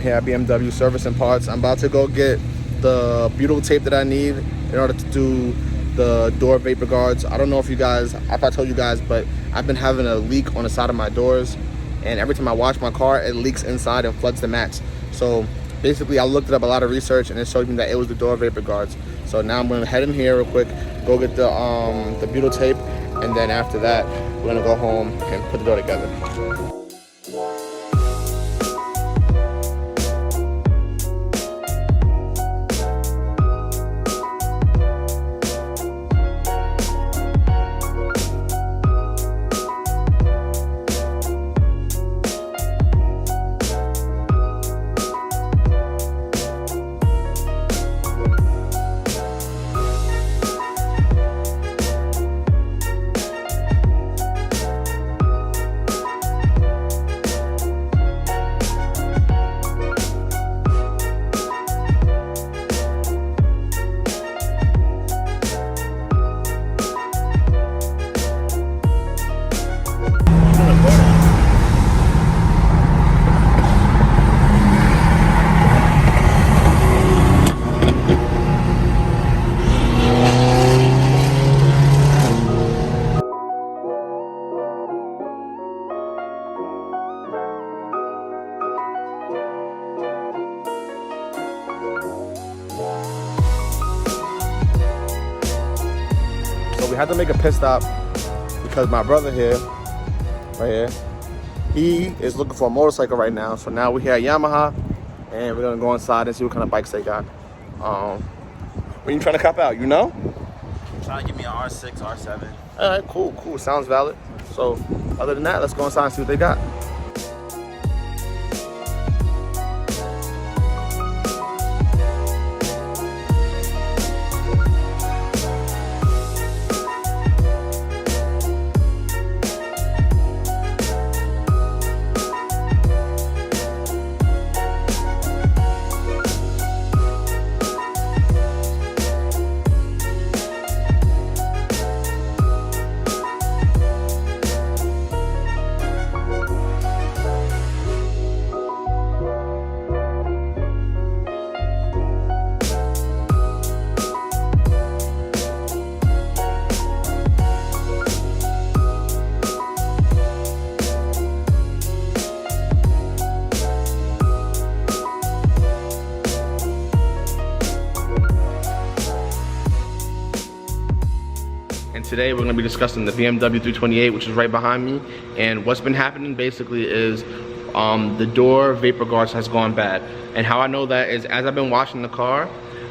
here at BMW Service and Parts. I'm about to go get the BUTYL tape that I need in order to do the door vapor guards. I don't know if I told you guys, but I've been having a leak on the side of my doors, and every time I wash my car, it leaks inside and floods the mats. So basically, I looked up a lot of research, and it showed me that it was the door vapor guards. So now I'm gonna head in here real quick, go get the BUTYL tape, and then after that, we're gonna go home and put the door together. So we had to make a pit stop because my brother here, right here, he is looking for a motorcycle right now. So now we're here at Yamaha, and we're gonna go inside and see what kind of bikes they got. When you trying to cop out, you know? Trying to give me an R6, R7. All right, cool, sounds valid. So other than that, let's go inside and see what they got. Today we're going to be discussing the BMW 328, which is right behind me. And what's been happening basically is the door vapor guards has gone bad. And how I know that is as I've been washing the car,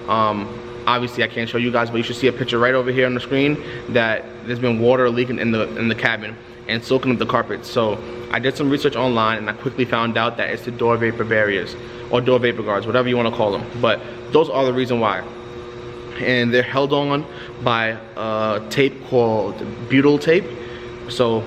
obviously I can't show you guys, but you should see a picture right over here on the screen that there's been water leaking in the cabin and soaking up the carpet. So I did some research online, and I quickly found out that it's the door vapor barriers or door vapor guards, whatever you want to call them. But those are the reason why. And they're held on by a tape called BUTYL tape. So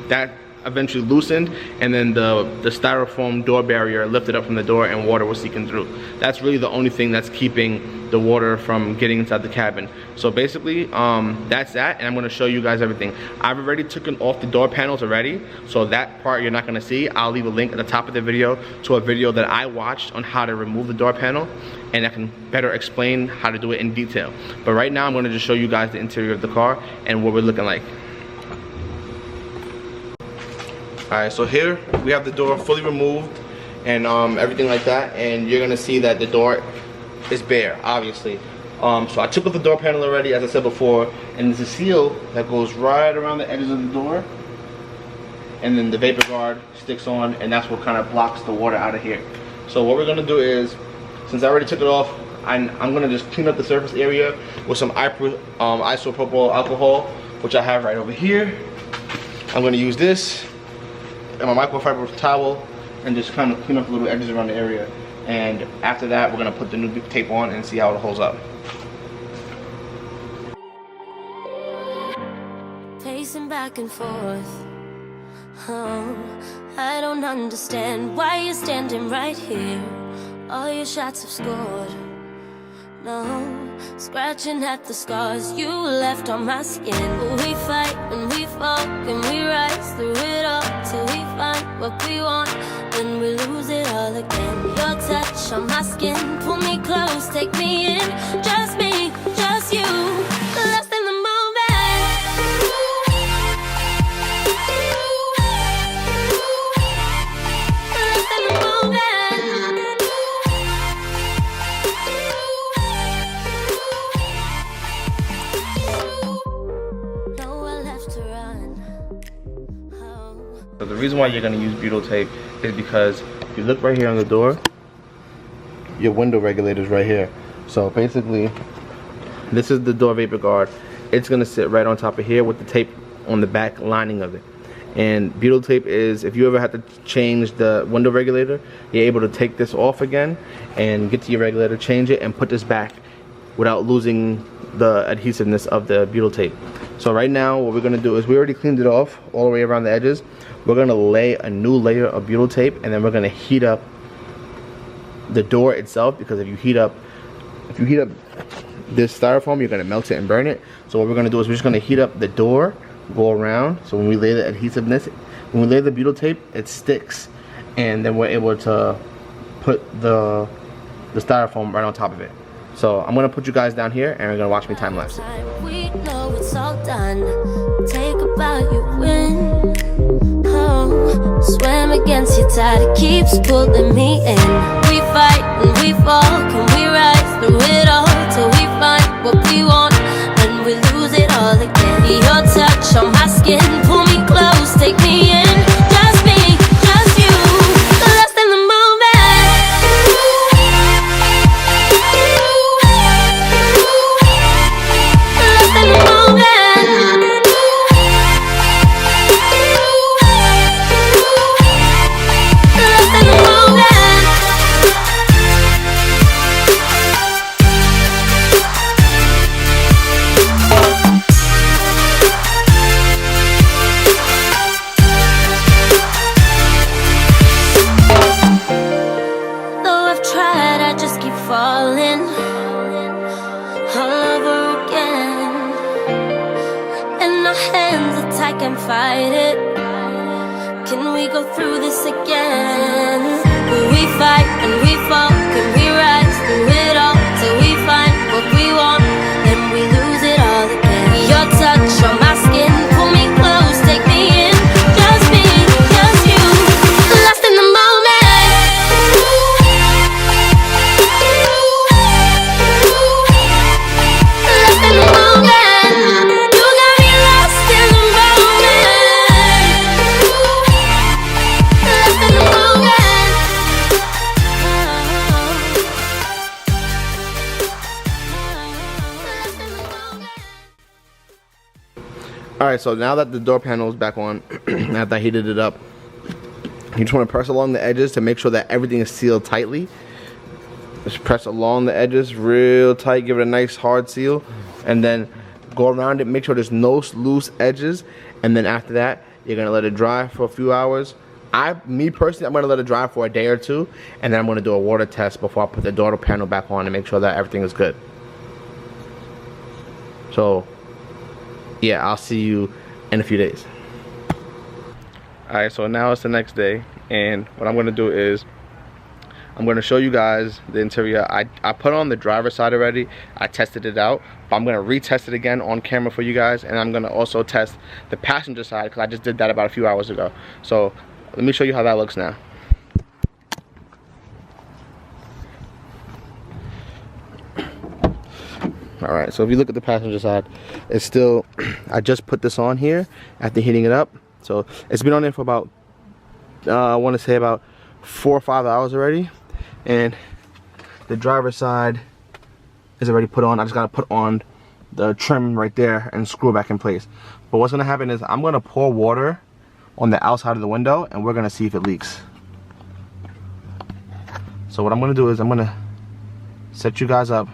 that eventually loosened, and then the styrofoam door barrier lifted up from the door and water was seeping through. That's really the only thing that's keeping the water from getting inside the cabin. So basically, that's that, and I'm gonna show you guys everything. I've already taken off the door panels already, so that part you're not gonna see. I'll leave a link at the top of the video to a video that I watched on how to remove the door panel, and I can better explain how to do it in detail. But right now, I'm gonna just show you guys the interior of the car and what we're looking like. All right, so here we have the door fully removed and everything like that, and you're gonna see that the door is bare, obviously. So I took off the door panel already, as I said before, and there's a seal that goes right around the edges of the door, and then the vapor guard sticks on, and that's what kind of blocks the water out of here. So what we're gonna do is, since I already took it off, I'm gonna just clean up the surface area with some isopropyl alcohol, which I have right over here. I'm gonna use this and my microfiber towel and just kind of clean up the little edges around the area. And after that, we're gonna put the new tape on and see how it holds up. Pacing back and forth, oh, I don't understand why you're standing right here. All your shots have scored, No, scratching at the scars you left on my skin. We fight and we fall and we rise through it all till we find what we want. Then we lose it all again. Your touch on my skin, pull me close, take me in. Just me, just you, lost in the moment. Lost in the moment. Nowhere left to run. Oh. So the reason why you're gonna use butyl tape is because if you look right here on the door, your window regulator is right here. So basically, this is the door vapor guard. It's gonna sit right on top of here with the tape on the back lining of it. And butyl tape is, if you ever have to change the window regulator, you're able to take this off again and get to your regulator, change it, and put this back without losing the adhesiveness of the butyl tape. So right now what we're gonna do is, we already cleaned it off all the way around the edges. We're gonna lay a new layer of butyl tape, and then we're gonna heat up the door itself, because if you heat up this styrofoam, you're gonna melt it and burn it. So what we're gonna do is we're just gonna heat up the door, go around, so when we lay the adhesiveness, when we lay the butyl tape, it sticks, and then we're able to put the styrofoam right on top of it. So I'm gonna put you guys down here and we're gonna watch me time lapse it. We know it's all done. Take a bow, you win. Oh, swam against your tide, it keeps pulling me in. We fight and we fall, can we rise through it all till we find what we want, and we lose it all again. Your touch on my skin, pull me close, take me in. Just me, just you, lost in the moment. Lost in the moment. Lost in the moment. Though I've tried, I just keep falling all over again. And our hands are tight, can't fight it. Can we go through this again? Will we fight and we fall? Can we rise through it all till we find what we want? Then we lose it all again. Your touch on my skin, pull me close, take me in. Just me, just you, lost in the moment. Lost in the moment. You got me lost in the moment. Lost in the moment. Alright, so now that the door panel is back on, after I heated it up, you just want to press along the edges to make sure that everything is sealed tightly. Just press along the edges real tight, give it a nice hard seal, and then go around it, make sure there's no loose edges, and then after that, you're going to let it dry for a few hours. Me personally, I'm going to let it dry for a day or two, and then I'm going to do a water test before I put the door panel back on and make sure that everything is good. So yeah, I'll see you in a few days. Alright, so now it's the next day, and what I'm going to do is I'm going to show you guys the interior. I put on the driver's side already. I tested it out, but I'm going to retest it again on camera for you guys, and I'm going to also test the passenger side because I just did that about a few hours ago. So let me show you how that looks now. Alright, so if you look at the passenger side, it's still, I just put this on here after heating it up. So it's been on there for about, I want to say about 4 or 5 hours already. And the driver's side is already put on. I just got to put on the trim right there and screw it back in place. But what's going to happen is I'm going to pour water on the outside of the window, and we're going to see if it leaks. So what I'm going to do is I'm going to set you guys up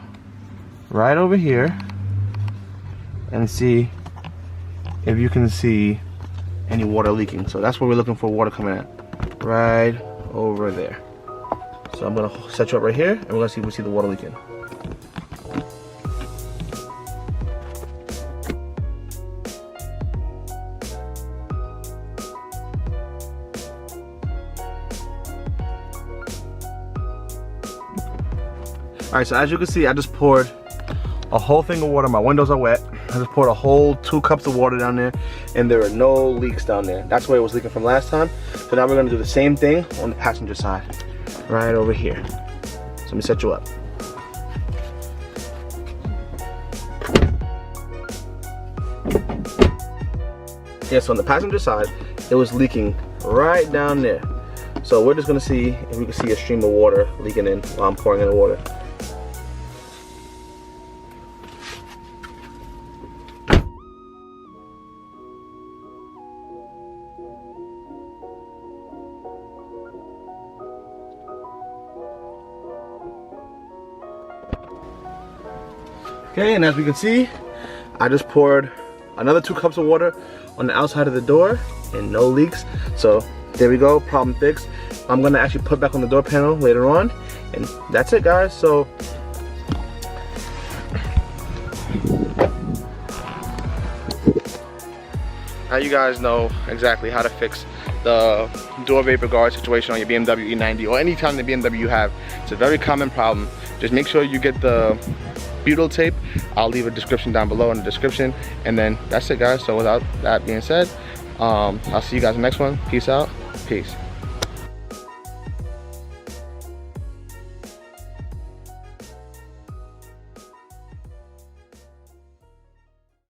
right over here and see if you can see any water leaking. So that's where we're looking for water coming at, right over there. So I'm gonna set you up right here, and we're gonna see if we see the water leaking. All right, so as you can see, I just poured a whole thing of water. My windows are wet. I just poured a whole 2 cups of water down there, and there are no leaks down there. That's where it was leaking from last time. So now we're gonna do the same thing on the passenger side, right over here. So let me set you up. Yeah, so on the passenger side, it was leaking right down there. So we're just gonna see if we can see a stream of water leaking in while I'm pouring in the water. Okay, and as we can see, I just poured another 2 cups of water on the outside of the door and no leaks. So there we go, problem fixed. I'm gonna actually put back on the door panel later on, and that's it, guys. So now you guys know exactly how to fix the door vapor guard situation on your BMW E90 or any kind of BMW you have. It's a very common problem. Just make sure you get the BUTYL tape. I'll leave a description down below in the description, and then that's it, guys. So without that being said, I'll see you guys in the next one. Peace out. Peace.